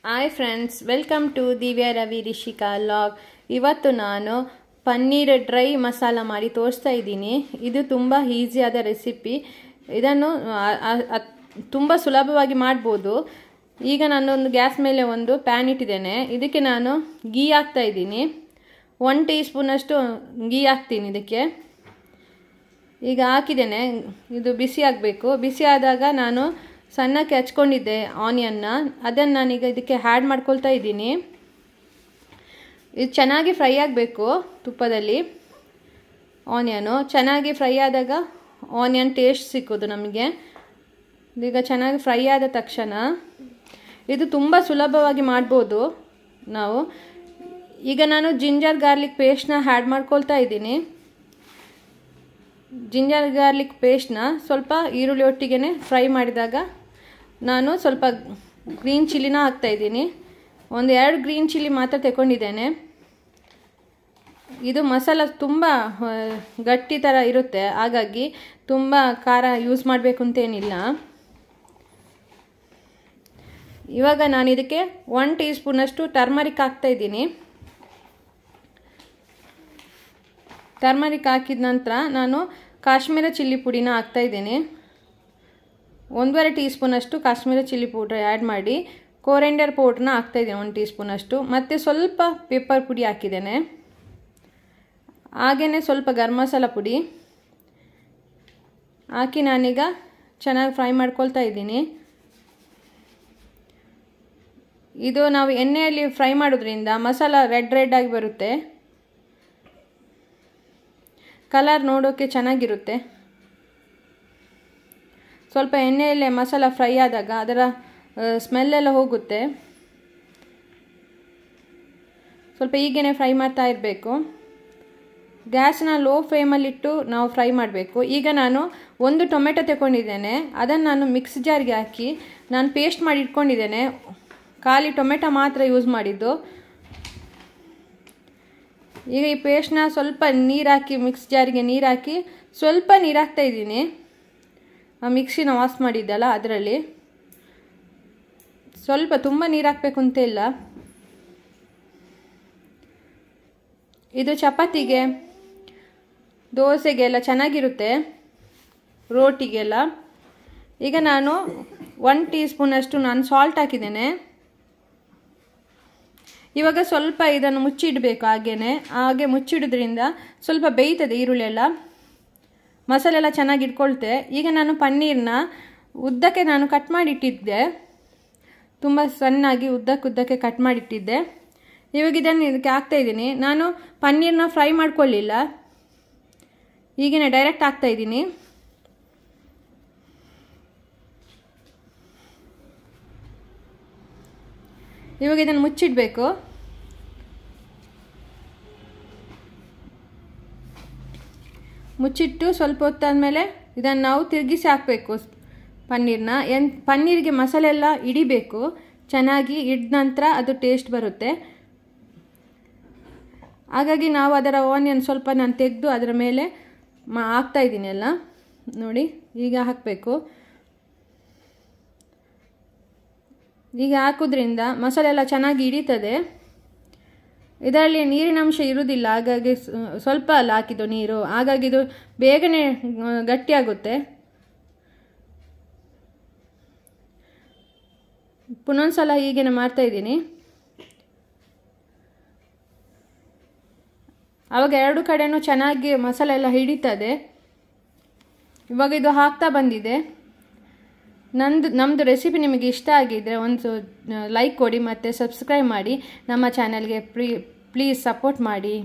Hi friends, welcome to Divya Ravi Rishika vlog. ಇವತ್ತು ನಾನು paneer dry masala ಮಾಡಿ ತೋರಿಸ್ತಾ ಇದ್ದೀನಿ. ಇದು ತುಂಬ ಈಸಿಯಾದ ರೆಸಿಪಿ. ಇದನ್ನು ತುಂಬ ಸುಲಭವಾಗಿ ಮಾಡ್ಬೋದು. ಈಗ ನಾನೊಂದು ಗ್ಯಾಸ್ ಮೇಲೆ ಒಂದು ಪ್ಯಾನ್ ಇಟ್ಟಿದ್ದೇನೆ. ಇದಕ್ಕೆ ನಾನು ಗೀ ಹಾಕ್ತಾ ಇದ್ದೀನಿ. 1 ಟೀ ಸ್ಪೂನಷ್ಟು ಗೀ ಹಾಕ್ತೀನಿ ಇದಕ್ಕೆ. ಈಗ ಹಾಕಿದ್ದೇನೆ. ಇದು ಬಿಸಿ ಆಗಬೇಕು. ಬಿಸಿ ಆದಾಗ ನಾನು ಸಣ್ಣಕ್ಕೆ ಹಚ್ಕೊಂಡಿದ್ದೆ ಆನಿಯನ್ನ, ಅದನ್ನು ನಾನೀಗ ಇದಕ್ಕೆ ಆ್ಯಡ್ ಮಾಡ್ಕೊಳ್ತಾ ಇದ್ದೀನಿ. ಇದು ಚೆನ್ನಾಗಿ ಫ್ರೈ ಆಗಬೇಕು ತುಪ್ಪದಲ್ಲಿ. ಆನಿಯನು ಚೆನ್ನಾಗಿ ಫ್ರೈ ಆದಾಗ ಆನಿಯನ್ ಟೇಸ್ಟ್ ಸಿಕ್ಕೋದು ನಮಗೆ. ಈಗ ಚೆನ್ನಾಗಿ ಫ್ರೈ ಆದ ತಕ್ಷಣ ಇದು ತುಂಬ ಸುಲಭವಾಗಿ ಮಾಡ್ಬೋದು ನಾವು. ಈಗ ನಾನು ಜಿಂಜರ್ ಗಾರ್ಲಿಕ್ ಪೇಸ್ಟ್ನ ಆ್ಯಡ್ ಮಾಡ್ಕೊಳ್ತಾ ಇದ್ದೀನಿ. ಜಿಂಜರ್ ಗಾರ್ಲಿಕ್ ಪೇಸ್ಟ್ನ ಸ್ವಲ್ಪ ಈರುಳ್ಳಿ ಒಟ್ಟಿಗೆ ಫ್ರೈ ಮಾಡಿದಾಗ ನಾನು ಸ್ವಲ್ಪ ಗ್ರೀನ್ ಚಿಲ್ಲಿನ ಹಾಕ್ತಾಯಿದ್ದೀನಿ. 2 ಗ್ರೀನ್ ಚಿಲ್ಲಿ ಮಾತ್ರ ತಗೊಂಡಿದ್ದೇನೆ. ಇದು ಮಸಾಲ ತುಂಬ ಗಟ್ಟಿ ಥರ ಇರುತ್ತೆ, ಹಾಗಾಗಿ ತುಂಬ ಖಾರ ಯೂಸ್ ಮಾಡಬೇಕು ಅಂತೇನಿಲ್ಲ. ಇವಾಗ ನಾನು ಇದಕ್ಕೆ 1 ಟೀ ಸ್ಪೂನಷ್ಟು ಟರ್ಮರಿಕ್ ಹಾಕ್ತಾಯಿದ್ದೀನಿ. ಟರ್ಮರಿಕ್ ಹಾಕಿದ ನಂತರ ನಾನು ಕಾಶ್ಮೀರ ಚಿಲ್ಲಿ ಪುಡಿನ ಹಾಕ್ತಾಯಿದ್ದೀನಿ. 1.5 ಟೀ ಸ್ಪೂನಷ್ಟು ಕಾಶ್ಮೀರ ಚಿಲ್ಲಿ ಪೌಡ್ರ್ ಆ್ಯಡ್ ಮಾಡಿ ಕೊರಿಯಾಂಡರ್ ಪೌಡ್ರನ್ನ ಹಾಕ್ತಾಯಿದ್ದೀನಿ 1 ಟೀ ಸ್ಪೂನಷ್ಟು. ಮತ್ತು ಸ್ವಲ್ಪ ಪೆಪ್ಪರ್ ಪುಡಿ ಹಾಕಿದ್ದೇನೆ. ಹಾಗೆಯೇ ಸ್ವಲ್ಪ ಗರಂ ಮಸಾಲ ಪುಡಿ ಹಾಕಿ ನಾನೀಗ ಚೆನ್ನಾಗಿ ಫ್ರೈ ಮಾಡ್ಕೊಳ್ತಾ ಇದ್ದೀನಿ. ಇದು ನಾವು ಎಣ್ಣೆಯಲ್ಲಿ ಫ್ರೈ ಮಾಡೋದ್ರಿಂದ ಮಸಾಲ ರೆಡ್ ಆಗಿ ಬರುತ್ತೆ. ಕಲರ್ ನೋಡೋಕ್ಕೆ ಚೆನ್ನಾಗಿರುತ್ತೆ. ಸ್ವಲ್ಪ ಎಣ್ಣೆಯಲ್ಲೇ ಮಸಾಲ ಫ್ರೈ ಆದಾಗ ಅದರ ಸ್ಮೆಲ್ಲೆಲ್ಲ ಹೋಗುತ್ತೆ. ಸ್ವಲ್ಪ ಹೀಗೇ ಫ್ರೈ ಮಾಡ್ತಾ ಇರಬೇಕು. ಗ್ಯಾಸ್ನ ಲೋ ಫ್ಲೇಮಲ್ಲಿಟ್ಟು ನಾವು ಫ್ರೈ ಮಾಡಬೇಕು. ಈಗ ನಾನು 1 ಟೊಮೆಟೊ ತಗೊಂಡಿದ್ದೇನೆ. ಅದನ್ನು ನಾನು ಮಿಕ್ಸ್ ಜಾರ್ಗೆ ಹಾಕಿ ನಾನು ಪೇಸ್ಟ್ ಮಾಡಿ ಇಟ್ಕೊಂಡಿದ್ದೇನೆ. ಖಾಲಿ ಟೊಮೆಟೊ ಮಾತ್ರ ಯೂಸ್ ಮಾಡಿದ್ದು. ಈಗ ಈ ಪೇಸ್ಟ್ನ ಸ್ವಲ್ಪ ನೀರು ಹಾಕಿ, ಮಿಕ್ಸ್ ಜಾರಿಗೆ ನೀರು ಹಾಕಿ ಸ್ವಲ್ಪ ನೀರು ಹಾಕ್ತಾಯಿದ್ದೀನಿ. ಆ ಮಿಕ್ಸಿನ ವಾಶ್ ಮಾಡಿದ್ದಲ್ಲ ಅದರಲ್ಲಿ ಸ್ವಲ್ಪ, ತುಂಬ ನೀರು ಹಾಕಬೇಕು ಅಂತ ಇಲ್ಲ. ಇದು ಚಪಾತಿಗೆ, ದೋಸೆಗೆಲ್ಲ ಚೆನ್ನಾಗಿರುತ್ತೆ, ರೋಟಿಗೆಲ್ಲ. ಈಗ ನಾನು 1 ಟೀ ಸ್ಪೂನಷ್ಟು ನಾನು ಸಾಲ್ಟ್ ಹಾಕಿದ್ದೇನೆ. ಇವಾಗ ಸ್ವಲ್ಪ ಇದನ್ನು ಮುಚ್ಚಿಡಬೇಕು. ಹಾಗೆ ಮುಚ್ಚಿಡೋದ್ರಿಂದ ಸ್ವಲ್ಪ ಬೇಯ್ತದೆ ಈರುಳ್ಳಿ ಎಲ್ಲ, ಮಸಾಲೆ ಎಲ್ಲ ಚೆನ್ನಾಗಿ ಇಟ್ಕೊಳ್ತೆ. ಈಗ ನಾನು ಪನ್ನೀರ್ನ ಉದ್ದಕ್ಕೆ ನಾನು ಕಟ್ ಮಾಡಿಟ್ಟಿದ್ದೆ, ತುಂಬ ಸಣ್ಣಾಗಿ ಉದ್ದಕ್ಕೆ ಕಟ್ ಮಾಡಿಟ್ಟಿದ್ದೆ. ಇವಾಗ ಇದನ್ನು ಇದಕ್ಕೆ ಹಾಕ್ತಾಯಿದ್ದೀನಿ. ನಾನು ಪನ್ನೀರ್ನ ಫ್ರೈ ಮಾಡ್ಕೊಳ್ಳಿಲ್ಲ, ಈಗೇನೆ ಡೈರೆಕ್ಟ್ ಹಾಕ್ತಾಯಿದ್ದೀನಿ. ಇವಾಗ ಇದನ್ನು ಮುಚ್ಚಿಡಬೇಕು. ಮುಚ್ಚಿಟ್ಟು ಸ್ವಲ್ಪ ಹೊತ್ತಾದಮೇಲೆ ಇದನ್ನು ನಾವು ತಿರುಗಿಸಿ ಹಾಕಬೇಕು ಪನ್ನೀರ್ನ. ಪನ್ನೀರಿಗೆ ಮಸಾಲೆ ಎಲ್ಲ ಹಿಡಿಬೇಕು, ಚೆನ್ನಾಗಿ ಹಿಡಿದ ನಂತರ ಅದು ಟೇಸ್ಟ್ ಬರುತ್ತೆ. ಹಾಗಾಗಿ ನಾವು ಅದರ ಆನಿಯನ್ ಸ್ವಲ್ಪ ನಾನು ತೆಗೆದು ಅದರ ಮೇಲೆ ಹಾಕ್ತಾಯಿದ್ದೀನಿ ಎಲ್ಲ. ನೋಡಿ, ಈಗ ಹಾಕಬೇಕು. ಈಗ ಹಾಕೋದ್ರಿಂದ ಮಸಾಲೆ ಎಲ್ಲ ಚೆನ್ನಾಗಿ ಹಿಡಿತದೆ. ಇದರಲ್ಲಿ ನೀರಿನ ಅಂಶ ಇರುವುದಿಲ್ಲ, ಹಾಗಾಗಿ ಸ್ವಲ್ಪ ಅಲ್ಲ ಹಾಕಿದ್ದು ನೀರು, ಹಾಗಾಗಿ ಇದು ಬೇಗನೆ ಗಟ್ಟಿಯಾಗುತ್ತೆ. ಪುನೊಂದ್ಸಲ ಹೀಗೇನೆ ಮಾಡ್ತಾಯಿದ್ದೀನಿ. ಆವಾಗ 2 ಕಡೆನೂ ಚೆನ್ನಾಗಿ ಮಸಾಲೆ ಎಲ್ಲ ಹಿಡಿತದೆ. ಇವಾಗ ಇದು ಹಾಕ್ತಾ ಬಂದಿದೆ. ನಮ್ಮದು ರೆಸಿಪಿ ನಿಮಗೆ ಇಷ್ಟ ಆಗಿದ್ದರೆ ಒಂದು ಲೈಕ್ ಕೊಡಿ ಮತ್ತು ಸಬ್ಸ್ಕ್ರೈಬ್ ಮಾಡಿ. ನಮ್ಮ ಚಾನಲ್ಗೆ ಪ್ಲೀಸ್ ಸಪೋರ್ಟ್ ಮಾಡಿ.